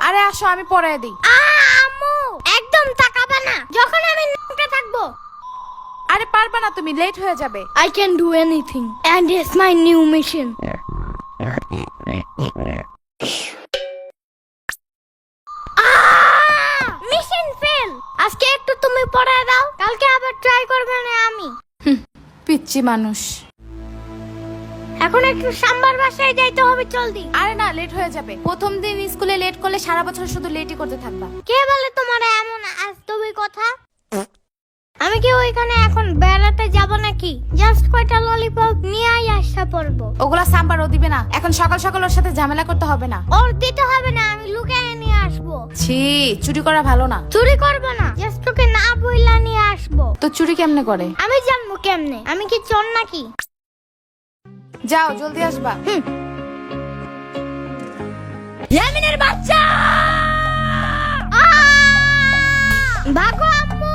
আরে আসো, আমি পড়ায় দিই। আম্মু একদম তাকাবে না যখন আমি নামটা থাকবো। আরে পারবে না, তুমি লেট হয়ে যাবে। I can do anything and it's my new mission. Mission fail. আজকে একটু তুমি পড়ায় দাও, কালকে আবার ট্রাই করবে না আমি। পিচ্চি মানুষ। এখন একটু সাম্বার বাসায় যাইতে হবে, জলদি। আরে না, লেট হয়ে যাবে। প্রথম দিন স্কুলে লেট করলে সারা বছর শুধু লেটই করতে থাকবা। কে বলে তোমার এমন আজতবি কথা? আমি কি ওইখানে এখন বেড়াতে যাব নাকি? জাস্ট কয়টা ললিপপ নিয়ে আসা পড়বো। ওগুলা সাম্বার ও দিবে না। এখন সকাল সকাল ওর সাথে ঝামেলা করতে হবে না। ওর দিতে হবে না, আমি লুকিয়ে নিয়ে আসবো। ছি, চুরি করা ভালো না। চুরি করবো না, জাস্ট ওকে না বইলা নিয়ে আসবো। তো চুরি কেমনে করে? আমি জানবো কেমনে? আমি কি চোর নাকি? যাও, জলদি আসবা। ইয়ামিনের বাচ্চা, ভাগো আম্মু।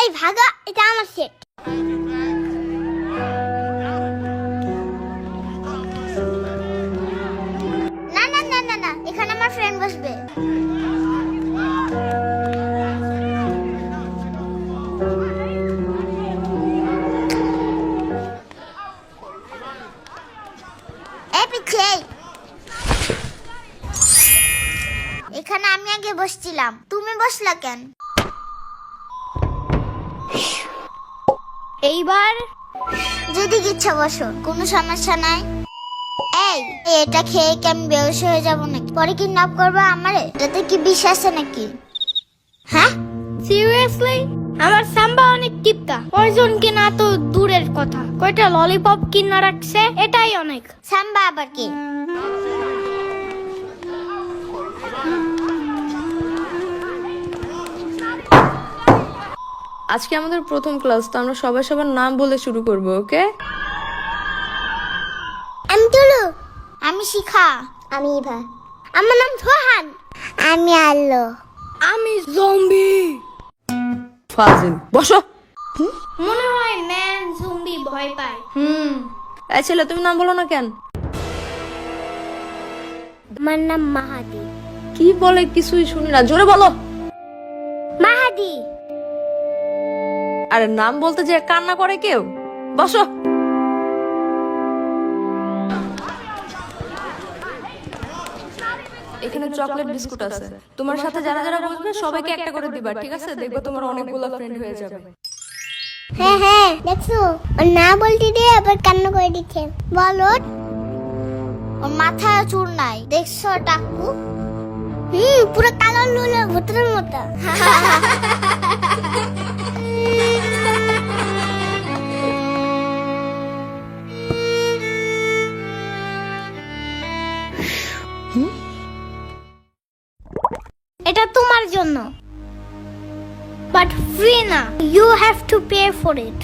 এই ভাগা, এটা আমার সেট। না না না না না, এখানে আমার ফ্রেন্ড বসবে। এখানে আমি আগে বসছিলাম, তুমি বসলা কেন? এইবার যদি ইচ্ছা বসো, কোনো সমস্যা নাই। এই এটা খেয়ে কি আমি বেহুশ হয়ে যাবো নাকি? পরে কিডন্যাপ করবে আমারে? এটাতে কি বিষ আছে নাকি? হ্যাঁ সিরিয়াসলি? আমার সাম্বা অনেক টিপকা, পয়জন কিনা তো দূরের কথা, কয়টা ললিপপ কিনা রাখছে, এটাই অনেক। সাম্বা আবার কি? আজকে আমাদের প্রথম ক্লাস, তো আমরা সবাই সবার নাম বলে শুরু করব, ওকে? আমি তুলু। আমি শিখা। আমি ইভা। আমার নাম সোহান। আমি আলো। আমি জম্বি। ফাজিল, বসো। মনে হয় ম্যান জম্বি ভয় পায়। এই ছেলে, তুমি নাম বলো না কেন? আমার নাম মাহাদি। কি বলে কিছুই শুনি না, জোরে বলো। মাহাদি। আরে নাম বলতে যে কান্না করে কেউ? বসো। এখানে চকলেট বিস্কুট আছে, তোমার সাথে যারা যারা বসবে সবাইকে একটা করে দিবা, ঠিক আছে? দেখবে তোমার অনেকগুলো ফ্রেন্ড হয়ে যাবে। হ্যাঁ হ্যাঁ, দেখছো ও না বলতে দিয়ে আবার কান্না করে দিচ্ছে। বলো। ওর মাথায় চুল নাই, দেখছো টাকু? পুরো কালো লুলো ভূতের মতো। এটা তোমার জন্য, বাট ফ্রি না, you have to pay for it.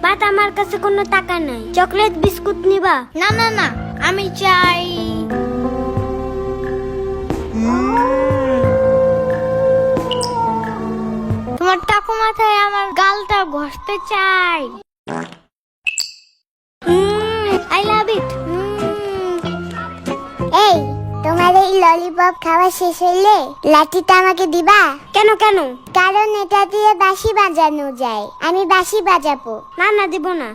But আমার কাছে কোনো টাকা নাই। চকলেট বিস্কুট নিবা? না না না, আমি চাই তোমার টাকু মাথায় আমার গালটা ঘষতে চাই। আই লাভ ইট। এই তোমার এই ললিপপ খাওয়া শেষ হইলে লাঠিটা আমাকে দিবা? কেন কেন? কারণ এটা দিয়ে বাঁশি বাজানো যায়, আমি বাঁশি বাজাবো। না না, দেব না।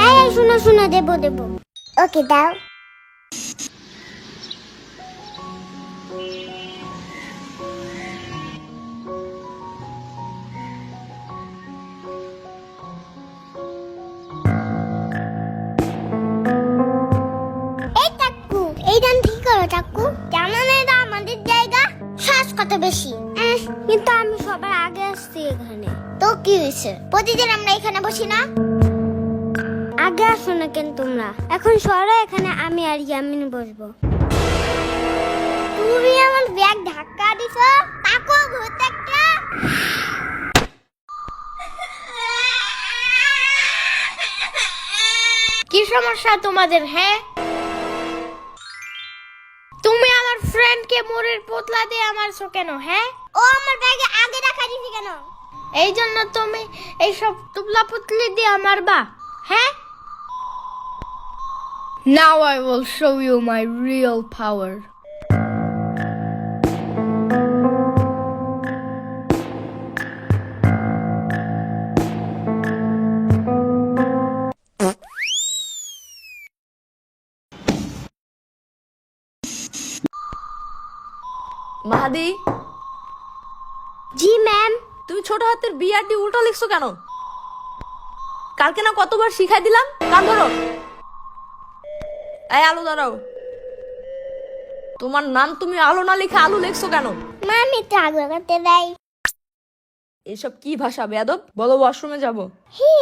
এই শুনো শুনো, দেব দেব। ওকে দাও। এই গান ঠিক করো টাকু, জানো না এটা আমাদের জায়গা? শ্বাস কত বেশি। কিন্তু আমি সবার আগে আসছি এখানে। তো কি হয়েছে, প্রতিদিন আমরা এখানে বসি না? আগে আসো না কেন তোমরা? এখন সরো, এখানে আমি আর ইয়ামিন বসবো। তুমি আমার ব্যাগ ধাক্কা দিছো, টাকু ভূত একটা। কি সমস্যা তোমাদের? হ্যাঁ, তুমি আমার ফ্রেন্ডকে মুড়ির পুতলা দিয়ে মারছো কেন? হ্যাঁ, ও আমার ব্যাগে আগে রাখা দিছি কেন? এই জন্য তুমি এইসব তুবলা পুতলি দিয়ে মারবা? হ্যাঁ, now I will show you my real power. Mahadi, জি ম্যাম। তুমি ছোট হাতের বিআরটি উল্টো লিখছো কেন? কালকে না কতবার শিখাই দিলাম। কান ধরো। এই আলু দাঁড়াও। তোমার নাম তুমি আলো না লিখে আলু লিখছো কেন? মামি তো আগে করতে দেয়। এসব কি ভাষা বেয়াদব? বলো ওয়াশরুমে যাব। হি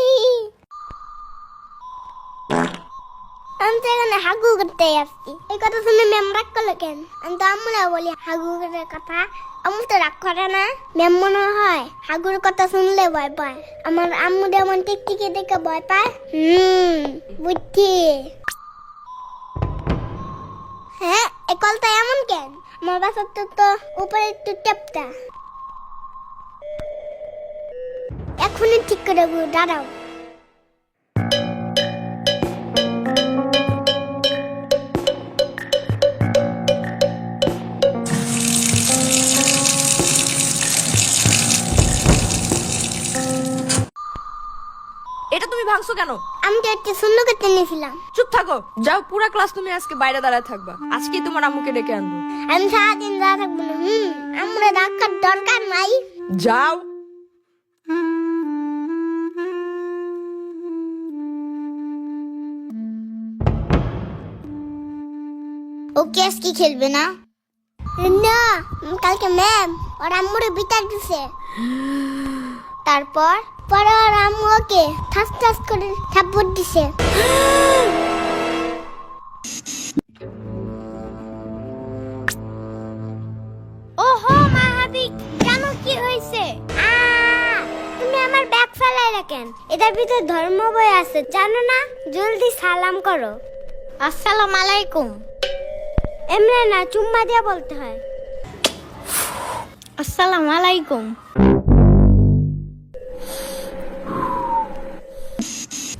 আমি তো এখানে হাগু করতে আসছি। এই কথা শুনে ম্যাম রাগ করলো কেন? আমি তো আম্মুরা বলি হাগু করার কথা। আম্মু তো রাগ করে না। ম্যাম মনে হয় হাগুর কথা শুনলে ভয় পায়। আমার আম্মু যেমন টিকটিকি দেখে ভয় পায়। বুঝছি। হ্যাঁ, এই কলটা এমন কেন? আমার বাসার তো উপরে একটু টেপটা। এখনই ঠিক করে দাঁড়াও। এটা তুমি ভাঙছো কেন? আমি তো একটু সুন্দর করতে নিয়েছিলাম। চুপ থাকো। যাও, পুরা ক্লাস তুমি আজকে বাইরে দাঁড়ায় থাকবা। আজকে তোমার আম্মুকে ডেকে আনবো। আমি সারাদিন যা থাকবো না। আমরা রাখার দরকার নাই। যাও। ও কেস কি খেলবে না? না, কালকে ম্যাম ওর আম্মুরে বিচার দিছে। তারপর পরে ওর আম্মু ওকে ঠাস ঠাস করে থাপ্পড় দিছে। ওহো মাহাদি, কেন কি হয়েছে? তুমি আমার ব্যাগ ফেলাই রাখেন। এটার ভিতরে ধর্ম বই আছে জানো না? জলদি সালাম করো। আসসালামু আলাইকুম। এমনি না, চুম্মা দিয়ে বলতে হয়। আসসালামু আলাইকুম।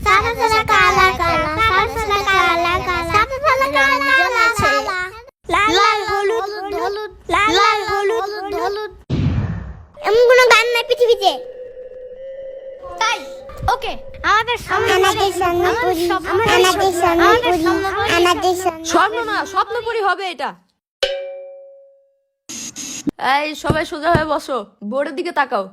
সাদা সাদা কালা কালা, সাদা সাদা কালা কালা, সাদা সাদা কালা কালা, লাল হলুদ হলুদ, লাল হলুদ হলুদ। এমন কোনো গান নাই পৃথিবীতে। তাই ওকে, আমাদের স্বপ্ন না, স্বপ্নপুরি হবে এটা। এই সবাই সোজা হয়ে বসো, বোর্ডের দিকে তাকাও।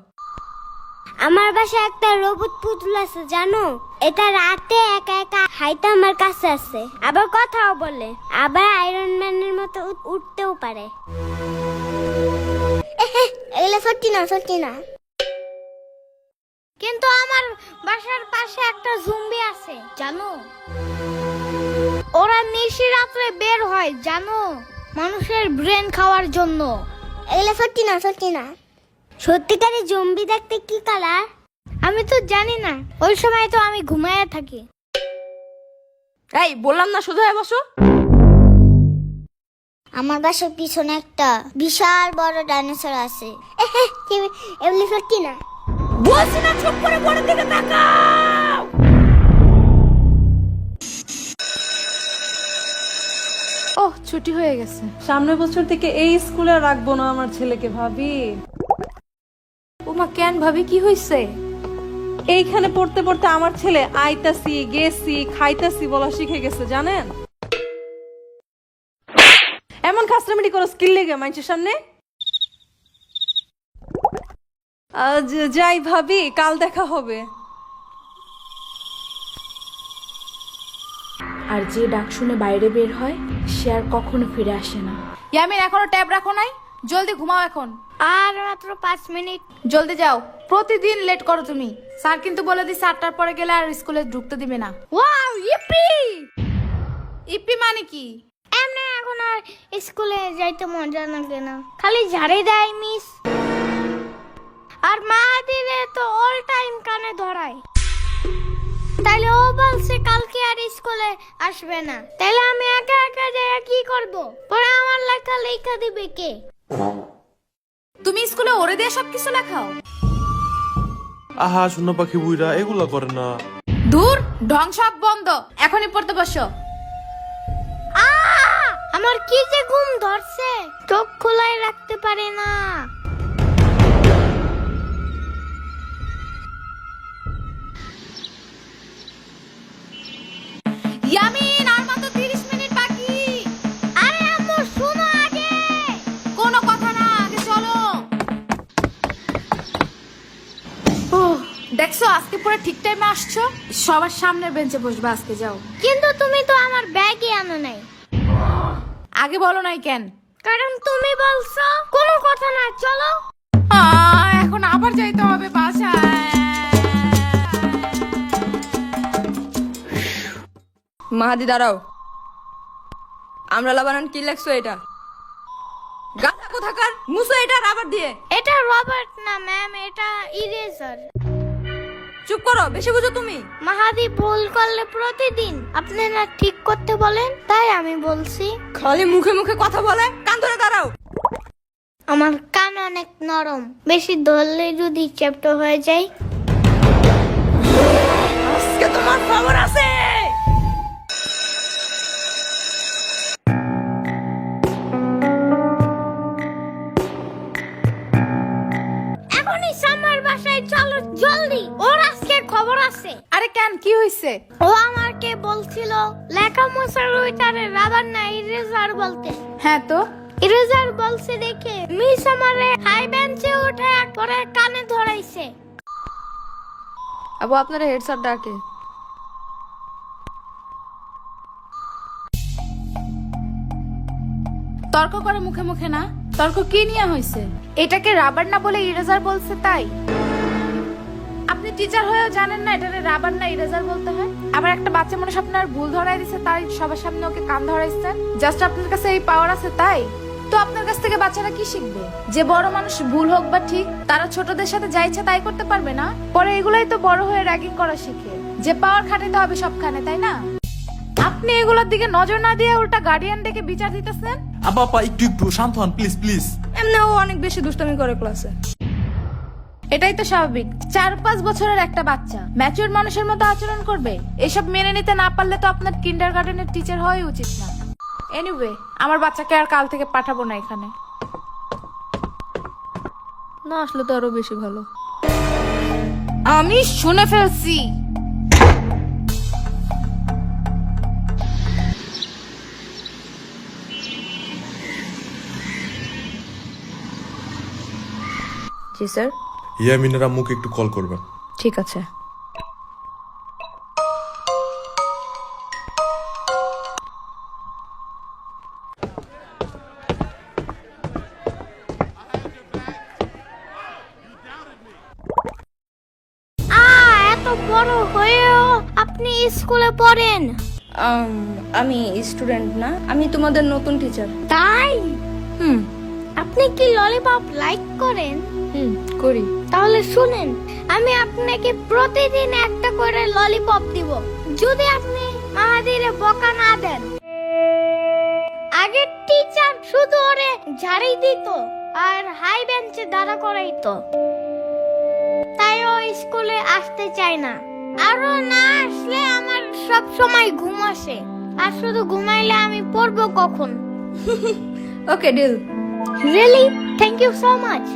আমার বাসায় একটা রোবট পুতুল আছে জানো? এটা রাতে একা একা হাইতে আমার কাছে আছে, আবার কথাও বলে, আবার আয়রন ম্যানের মতো উঠতেও পারে। এগুলো সত্যি না, সত্যি না। কিন্তু আমার বাসার পাশে একটা জম্বি আছে জানো? ওরা নিশি রাত্রে বের হয় জানো, মানুষের ব্রেন খাওয়ার জন্য। এগুলো সত্যি না, সত্যি না। সত্যিকারের জম্বি দেখতে কি কালার? আমি তো জানি না, ওই সময় তো আমি ঘুমায় থাকি। এই বললাম না সোজা হয়ে বসো। আমার বাসার পিছনে একটা বিশাল বড় ডাইনোসর আছে। এগুলি সত্যি না। বলছি না চুপ করে বোর্ডের দিকে তাকাও। ওহ, ছুটি হয়ে গেছে। সামনের বছর থেকে এই স্কুলে রাখবো না আমার ছেলেকে ভাবি। ওমা কেন ভাবি, কি হইছে? এইখানে পড়তে পড়তে আমার ছেলে আইতাছি গেছি খাইতাছি বলা শিখে গেছে জানেন। এমন খাসরামিটি করো স্কিল লেগে মানুষের সামনে। যাই ভাবি, কাল দেখা হবে। আর যে ডাক শুনে বাইরে বের হয় সে আর কখনো ফিরে আসে না। ইয়ামিন, এখনো ট্যাব রাখো নাই? জলদি ঘুমাও এখন। আর মাত্র 5 মিনিট। জলদি যাও, প্রতিদিন লেট করো তুমি। স্যার কিন্তু বলে দিছে 8টার পরে গেলে আর স্কুলে ঢুকতে দিবে না। ওয়াও, ইপি ইপি মানে কি? এমনি এখন আর স্কুলে যাইতে মজা লাগে না, খালি ঝাড়ে দেয় মিস। আর মা দিলে তো অল টাইম কানে ধরায়। তাইলে ও বলছে কালকে আর স্কুলে আসবে না, তাইলে আমি একা একা যাই কি করব? পরে আমার লেখা লেখা দিবে কে? তুমি স্কুলে ওরে দিয়ে সবকিছু লেখাও? আহা শূন্য পাখি বুইরা এগুলা করে না। দূর, ঢং সব বন্ধ, এখনই পড়তে বসো। আমার কি যে ঘুম ধরছে, চোখ খোলাই রাখতে পারি না। ইয়ামিন, আর মাত্র 30 মিনিট বাকি। আরে আম্মু শোনো আগে। কোনো কথা না, আগে চলো। দেখছো আজকে পুরো ঠিক টাইমে আসছো। সবার সামনের বেঞ্চে বসবে আজকে, যাও। কিন্তু তুমি তো আমার ব্যাগই আনো নাই। আগে বলো নাই কেন? কারণ তুমি বলছো। কোনো কথা না, চলো। এখন আবার যাইতে হবে বাসায়। মাহাদি দাঁড়াও, আমরা লাবানান কি লেখছো এটা? গাধা কোথাকার, মুছো এটা রাবার দিয়ে। এটা রবার্ট না ম্যাম, এটা ইরেজার। চুপ করো, বেশি বুঝো তুমি। মাহাদি ভুল করলে প্রতিদিন আপনারা ঠিক করতে বলেন, তাই আমি বলছি। খালি মুখে মুখে কথা বলে, কান ধরে দাঁড়াও। আমার কান অনেক নরম, বেশি ধরলে যদি চ্যাপ্টা হয়ে যায়। আজকে তোমার খবর আছে। এখনই সামার বাসায় চলো জলদি, ওর আজকে খবর আছে। আরে কেন, কি হয়েছে? ও আমাকে বলছিল লেখা মোছার ওইটারে রাবার না ইরেজার বলতে। হ্যাঁ তো, ইরেজার বলছে দেখে মিস আমারে হাই বেঞ্চে উঠে পরে কানে ধরাইছে। আবু আপনারা হেড স্যার ডাকে। তর্ক করে মুখে মুখে না। তর্ক কি নিয়ে হয়েছে? এটাকে রাবার না বলে ইরেজার বলছে তাই? আপনি টিচার হয়েও জানেন না এটাকে রাবার না ইরেজার বলতে হয়? আবার একটা বাচ্চা মানুষ আপনার ভুল ধরাই দিছে, তাই সবার সামনে ওকে কান ধরাইছেন। জাস্ট আপনার কাছে এই পাওয়ার আছে তাই? তো আপনার কাছ থেকে বাচ্চারা কি শিখবে? যে বড় মানুষ ভুল হোক বা ঠিক, তারা ছোটদের সাথে যা ইচ্ছা তাই করতে পারবে না? পরে এগুলাই তো বড় হয়ে র্যাগিং করা শিখে, যে পাওয়ার খাটাতে হবে সবখানে, তাই না? আপনি এগুলোর দিকে নজর না দিয়ে উল্টা গার্ডিয়ান ডেকে বিচার দিতেছেন। আব্বা আপা একটু একটু শান্ত হন প্লিজ প্লিজ। এমনি ও অনেক বেশি দুষ্টামি করে ক্লাসে। এটাই তো স্বাভাবিক। 4-5 বছরের একটা বাচ্চা ম্যাচিউর মানুষের মতো আচরণ করবে। এসব মেনে নিতে না পারলে তো আপনার কিন্ডারগার্টেনের টিচার হওয়াই উচিত না। এনিওয়ে, আমার বাচ্চাকে আর কাল থেকে পাঠাবো না এখানে। না আসলে তো আরো বেশি ভালো। আমি শুনে ফেলছি। জি স্যার। ইয়ামিনের আম্মুকে একটু কল করবেন। ঠিক আছে। এত বড় হয়েও আপনি স্কুলে পড়েন? আমি স্টুডেন্ট না, আমি তোমাদের নতুন টিচার। তাই? আপনি কি ললিপপ লাইক করেন? করি। তাহলে শুনেন, আমি আপনাকে প্রতিদিন একটা করে ললিপপ দিব যদি আপনি মাহাদিরে বকা না দেন। আগের টিচার শুধু ওরে ঝাড়ি দিত আর হাই বেঞ্চে দাঁড়া করাইতো, তাই ও স্কুলে আসতে চায় না। আরো না আসলে আমার সব সময় ঘুম আসে, আর শুধু ঘুমাইলে আমি পড়বো কখন? Okay deal. Really? Thank you so much.